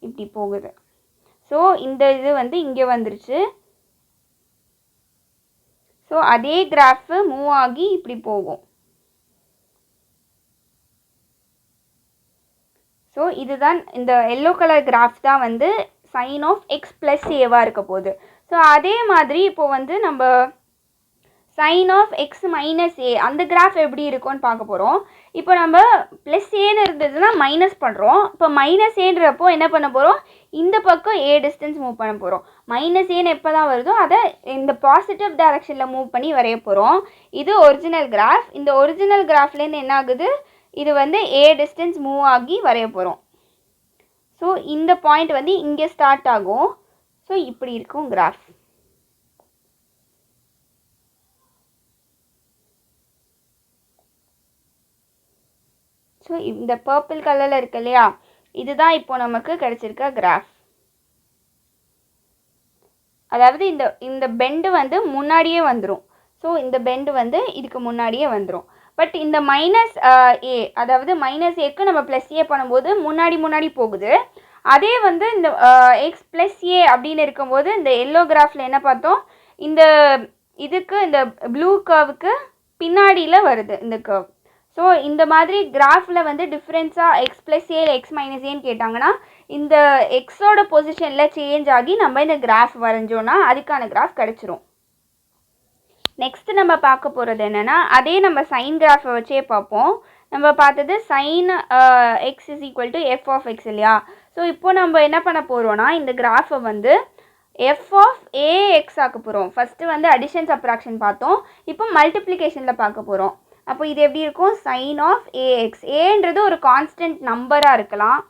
Speaker 1: இப்படி போகுது. ஸோ இந்த இது வந்து இங்கே வந்துருச்சு. ஸோ அதே கிராஃபு மூவ் ஆகி இப்படி போகும். ஸோ இதுதான் இந்த எல்லோ கலர் கிராஃப் தான் வந்து சைன் ஆஃப் x + a இருக்க போகுது. ஸோ அதே மாதிரி இப்போ வந்து நம்ம சைன் ஆஃப் x - a அந்த கிராஃப் எப்படி இருக்கும்னு பார்க்க போகிறோம். இப்போ நம்ம +aன்னு இருந்ததுன்னா மைனஸ் பண்ணுறோம். இப்போ -aன்றப்போ என்ன பண்ண போகிறோம், இந்த பக்கம் a டிஸ்டன்ஸ் மூவ் பண்ண போகிறோம். -aன்னு எப்போ தான் வருதோ அதை இந்த பாசிட்டிவ் டைரக்ஷனில் மூவ் பண்ணி வரைய போகிறோம். இது ஒரிஜினல் கிராஃப். இந்த ஒரிஜினல் கிராஃப்லேருந்து என்ன ஆகுது, இது வந்து a டிஸ்டன்ஸ் மூவ் ஆகி வரைய போகிறோம். ஸோ இந்த பாயிண்ட் வந்து இங்கே ஸ்டார்ட் ஆகும். ஸோ இப்படி இருக்கும் கிராஃப். ஸோ இந்த பர்பிள் கலரில் இருக்கு இல்லையா, இதுதான் இப்போ நமக்கு கிடைச்சிருக்க கிராஃப். அதாவது இந்த பெண்டு வந்து முன்னாடியே வந்துடும். ஸோ இந்த பெண்டு வந்து இதுக்கு முன்னாடியே வந்துடும். பட் இந்த -a, அதாவது -aக்கு நம்ம +a பண்ணும்போது முன்னாடி போகுது. அதே வந்து இந்த x + a அப்படின்னு இருக்கும்போது இந்த எல்லோ கிராஃபில் என்ன பார்த்தோம், இந்த இதுக்கு இந்த ப்ளூ கர்வுக்கு பின்னாடியில் வருது இந்த கர்வ். ஸோ இந்த மாதிரி கிராஃபில் வந்து டிஃப்ரென்ஸாக X plus A X minus ஏன்னு கேட்டாங்கன்னா இந்த எக்ஸோட பொசிஷனில் சேஞ்ச் ஆகி நம்ம இந்த கிராஃப் வரைஞ்சோன்னா அதுக்கான கிராஃப் கிடச்சிரும். நெக்ஸ்ட்டு நம்ம பார்க்க போகிறது என்னென்னா அதே நம்ம சைன் கிராஃபை வச்சே பார்ப்போம். நம்ம பார்த்தது sine x is equal to f of x இல்லையா? ஸோ இப்போ நம்ம என்ன பண்ண போகிறோன்னா இந்த கிராஃபை வந்து எஃப் ஆஃப் ஏஎக்ஸ் ஆக்க போகிறோம். ஃபஸ்ட்டு வந்து அடிஷன் சப்ராக்ஷன் பார்த்தோம், இப்போ மல்டிப்ளிகேஷனில் பார்க்க போகிறோம். அப்போ இது எப்படி இருக்கும்? Sine of A X. ஏன்றது ஒரு கான்ஸ்டன்ட் நம்பராக இருக்கலாம்,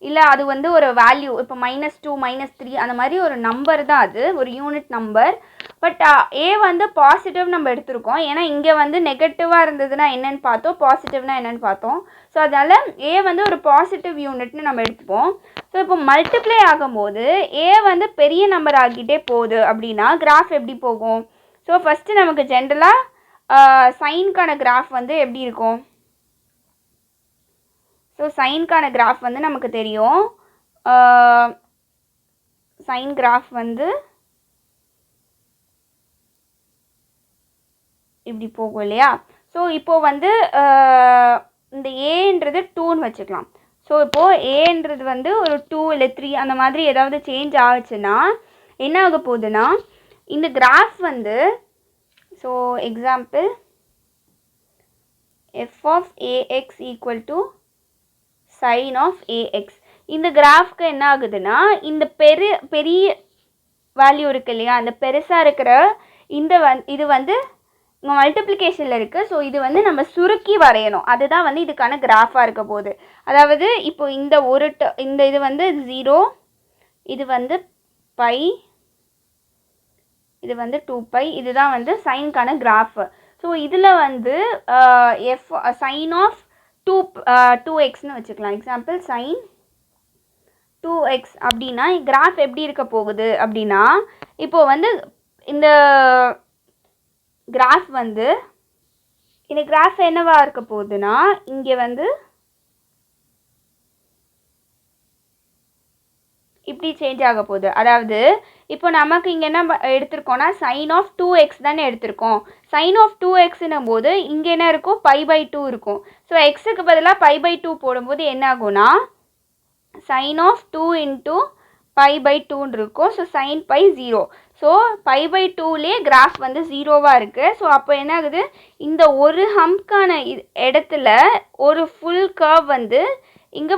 Speaker 1: இல்லை அது வந்து ஒரு வேல்யூ, இப்போ -2 -3 அந்த மாதிரி ஒரு நம்பர் தான், அது ஒரு யூனிட் நம்பர். பட் ஏ வந்து பாசிட்டிவ் நம்ம எடுத்திருக்கோம், ஏன்னா இங்கே வந்து நெகட்டிவாக இருந்ததுன்னா என்னென்னு பார்த்தோம், பாசிட்டிவ்னா என்னென்னு பார்த்தோம். ஸோ அதனால் ஏ வந்து ஒரு பாசிட்டிவ் யூனிட்னு நம்ம எடுத்துப்போம். ஸோ இப்போ மல்டிப்ளை ஆகும்போது ஏ வந்து பெரிய நம்பர் ஆகிட்டே போகுது அப்படின்னா கிராஃப் எப்படி போகும்? ஸோ ஃபஸ்ட்டு நமக்கு ஜென்ரலாக சைனுக்கான கிராஃப் வந்து எப்படி இருக்கும்? ஸோ சைனுக்கான கிராஃப் வந்து நமக்கு தெரியும். சைன் கிராஃப் வந்து இப்படி போகும் இல்லையா? ஸோ இப்போது வந்து இந்த ஏன்றது 2ன்னு வச்சுக்கலாம். ஸோ இப்போது ஏன்றது வந்து ஒரு 2 இல்லை 3 அந்த மாதிரி ஏதாவது சேஞ்ச் ஆச்சுன்னா என்ன ஆக போகுதுன்னா இந்த கிராஃப் வந்து, so example f of a x equal to sine of a x. இந்த கிராஃப்க்கு என்ன ஆகுதுன்னா இந்த பெரிய வேல்யூ இருக்குது இல்லையா, அந்த பெருசாக இருக்கிற இந்த இது வந்து இங்கே மல்டிப்ளிகேஷனில் இருக்குது. ஸோ இது வந்து நம்ம சுருக்கி வரையணும், அதுதான் வந்து இதுக்கான கிராஃபாக இருக்க போகுது. அதாவது இப்போ இந்த இந்த இது வந்து 0, இது வந்து பை, இது வந்து 2π, இதுதான் வந்து சைனுக்கான கிராஃப். ஸோ இதில் வந்து சைன் ஆஃப் 2xன்னு வச்சுக்கலாம். எக்ஸாம்பிள் சைன் 2x அப்படின்னா கிராஃப் எப்படி இருக்க போகுது அப்படின்னா, இப்போது வந்து இந்த கிராஃப் வந்து இந்த கிராஃப் என்னவா இருக்க போகுதுன்னா இங்கே வந்து இப்படி சேஞ்ச் ஆக போகுது. அதாவது இப்போ நமக்கு இங்கே என்ன எடுத்திருக்கோம்னா சைன் ஆஃப் 2x தானே எடுத்திருக்கோம். சைன் ஆஃப் 2xன்னும் போது இங்கே என்ன இருக்கும்? π/2 இருக்கும். ஸோ எக்ஸுக்கு பதிலாக π/2 போடும்போது என்ன ஆகும்னா சைன் ஆஃப் 2 இன்ட்டு π/2ன்னு இருக்கும். So sine π 0. ஸோ π/2லே கிராஃப் வந்து 0வாக இருக்குது. ஸோ அப்போ என்ன ஆகுது? இந்த ஒரு ஹம்ப்கான இடத்துல ஒரு ஃபுல் கர்வ் வந்து இங்கே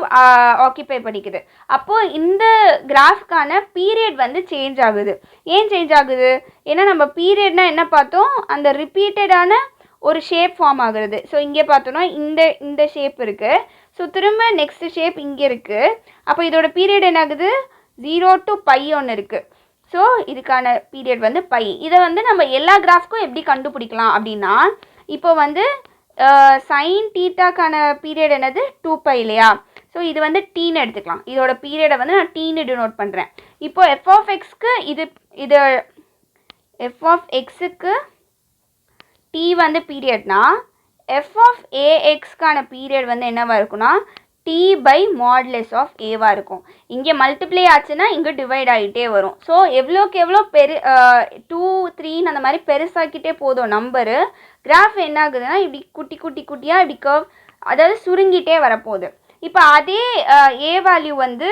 Speaker 1: ஆக்கியபை பண்ணிக்குது. அப்போது இந்த கிராஃப்கான பீரியட் வந்து சேஞ்ச் ஆகுது. ஏன் சேஞ்ச் ஆகுது? ஏன்னா நம்ம பீரியட்னா என்ன பார்த்தோம்? அந்த ரிப்பீட்டடான ஒரு ஷேப் ஃபார்ம் ஆகுறது. ஸோ இங்கே பார்த்தோன்னா இந்த ஷேப் இருக்குது. ஸோ திரும்ப நெக்ஸ்ட் ஷேப் இங்கே இருக்குது. அப்போ இதோட பீரியட் என்ன ஆகுது? 0 to π ஒன்று இருக்குது. ஸோ இதுக்கான பீரியட் வந்து π. இதை வந்து நம்ம எல்லா கிராஃப்க்கும் எப்படி கண்டுபிடிக்கலாம் அப்படின்னா, இப்போ வந்து சைன் தீட்டாக்கான பீரியட் என்னது? 2π இல்லையா? ஸோ இது வந்து டீன்னு எடுத்துக்கலாம். இதோட பீரியடை வந்து நான் டீன்னு டினோட் பண்ணுறேன். இப்போ எஃப் ஆஃப் எக்ஸ்க்கு இது எஃப் ஆஃப் எக்ஸுக்கு டி வந்து பீரியட்னா எஃப் ஆஃப் ஏஎக்ஸ்க்கான பீரியட் வந்து என்னவாக இருக்குன்னா t/mod ஆஃப் ஏவாக இருக்கும். இங்கே மல்டிப்ளை ஆச்சுன்னா இங்கே டிவைட் ஆகிட்டே வரும். ஸோ எவ்வளோக்கு எவ்வளோ 2 3 அந்த மாதிரி பெருசாக்கிட்டே போதும் நம்பரு, கிராஃப் என்ன ஆகுதுன்னா இப்படி குட்டியாக இப்படி கர்வ், அதாவது சுருங்கிட்டே வரப்போகுது. இப்போ அதே ஏ வேல்யூ வந்து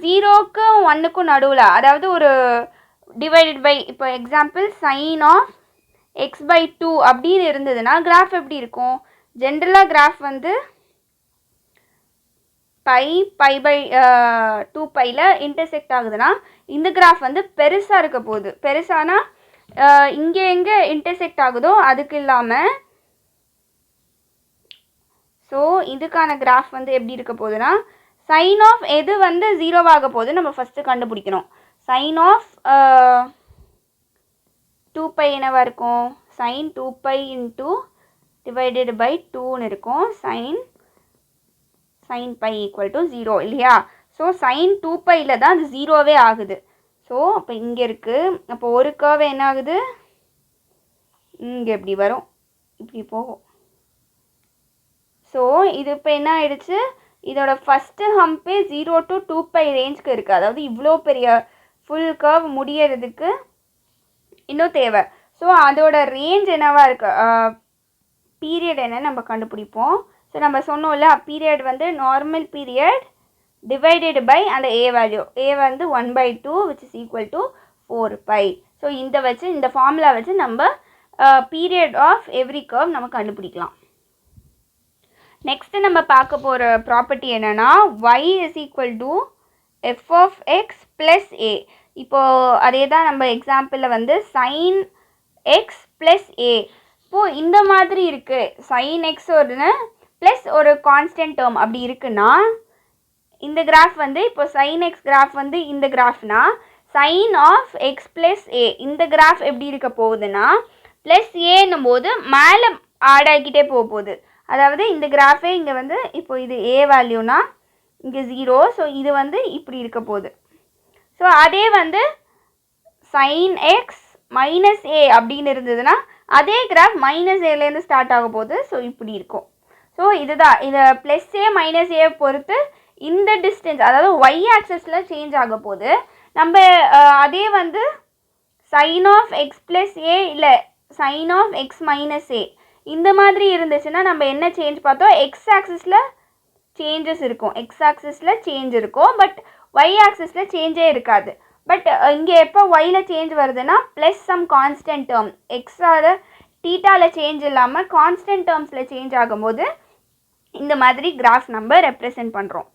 Speaker 1: 0க்கும் 1க்கும் நடுவில், அதாவது ஒரு டிவைடட் பை, இப்போ எக்ஸாம்பிள் சைன் ஆஃப் x/2 அப்படின்னு இருந்ததுன்னா கிராஃப் எப்படி இருக்கும்? ஜென்ரலாக கிராஃப் வந்து π/2πல இன்டர்செக்ட் ஆகுதுன்னா இந்த கிராஃப் வந்து பெருசாக இருக்க போகுது. பெருசானா இங்கே எங்கே இன்டர்செக்ட் ஆகுதோ அதுக்கு இல்லாமல், ஸோ இதுக்கான கிராஃப் வந்து எப்படி இருக்க போகுதுன்னா சைன் ஆஃப் எது வந்து 0வாக போகுது நம்ம ஃபஸ்ட்டு கண்டுபிடிக்கணும். சைன் ஆஃப் 2π என்னவாக இருக்கும்? சைன் 2π இன்ட்டு டிவைடட் பை 2ன்னு இருக்கும். சைன் π ஈக்குவல் டு 0 இல்லையா? ஸோ சைன் 2πல தான் அது 0வே ஆகுது. ஸோ அப்போ இங்கே இருக்குது. அப்போ ஒரு கர்வ் என்ன ஆகுது? இங்கே இப்படி வரும், இப்படி போகும். ஸோ இது இப்போ என்ன ஆயிடுச்சு? இதோட ஃபஸ்ட்டு ஹம்பே 0 to 2π ரேஞ்சுக்கு இருக்குது. அதாவது இவ்வளோ பெரிய ஃபுல் கர்வ் முடியறதுக்கு இன்னும் தேவை. ஸோ அதோட ரேஞ்ச் என்னவா இருக்கு? பீரியட் என்னன்னு நம்ம கண்டுபிடிப்போம். ஸோ நம்ம சொன்னோம்ல, பீரியட் வந்து நார்மல் பீரியட் டிவைடட் பை அந்த ஏ வேல்யூ. ஏ வந்து 1/2 which is equal to 4π. So இந்த ஃபார்முலா வச்சு நம்ம பீரியட் ஆஃப் எவ்ரி கர்வ் நம்ம கண்டுபிடிக்கலாம். நெக்ஸ்ட் நம்ம பார்க்க போகிற ப்ராப்பர்ட்டி என்னன்னா, y is equal to f of x plus a. இப்போது அதே தான் நம்ம எக்ஸாம்பிளில் வந்து sin x plus a. இப்போது இந்த மாதிரி இருக்குது, sin x ஒன்று ப்ளஸ் ஒரு கான்ஸ்டன்ட் டேர்ம் அப்படி இருக்குன்னா, இந்த கிராஃப் வந்து இப்போ sin x கிராஃப் வந்து இந்த கிராஃப்னா sin of x plus a இந்த கிராஃப் எப்படி இருக்க போகுதுன்னா ப்ளஸ் ஏன்னும் போது மேலே ஆட் ஆகிக்கிட்டே போகுது. அதாவது இந்த கிராஃபே இங்கே வந்து இப்போ இது a வேல்யூனா இங்கே 0. ஸோ இது வந்து இப்படி இருக்க போகுது. ஸோ அதே வந்து sin x minus a அப்படின்னு இருந்ததுன்னா அதே கிராஃப் மைனஸ் ஏலேருந்து ஸ்டார்ட் ஆக போகுது. ஸோ இப்படி இருக்கும். ஸோ இதுதான், இதை ப்ளஸ் ஏ மைனஸ் ஏ பொறுத்து இந்த டிஸ்டன்ஸ், அதாவது y ஆக்சஸில் சேஞ்ச் ஆக போகுது. நம்ம அதே வந்து sin of x plus a இல்லை sin of x minus a இந்த மாதிரி இருந்துச்சுன்னா நம்ம என்ன சேஞ்ச் பார்த்தோம், எக்ஸ் ஆக்சிஸில் சேஞ்சஸ் இருக்கும், எக்ஸ் ஆக்சிஸில் சேஞ்ச் இருக்கும், பட் ஒய் ஆக்சிஸில் சேஞ்சே இருக்காது. பட் இங்கே எப்போ ஒயில் சேஞ்ச் வருதுன்னா ப்ளஸ் சம் கான்ஸ்டன்ட் டேர்ம் எக்ஸால் தீட்டாவில் சேஞ்ச் இல்லாமல் கான்ஸ்டன்ட் டேர்ம்ஸில் சேஞ்ச் ஆகும்போது இந்த மாதிரி கிராஃப் நம்ம ரெப்ரசன்ட் பண்ணுறோம்.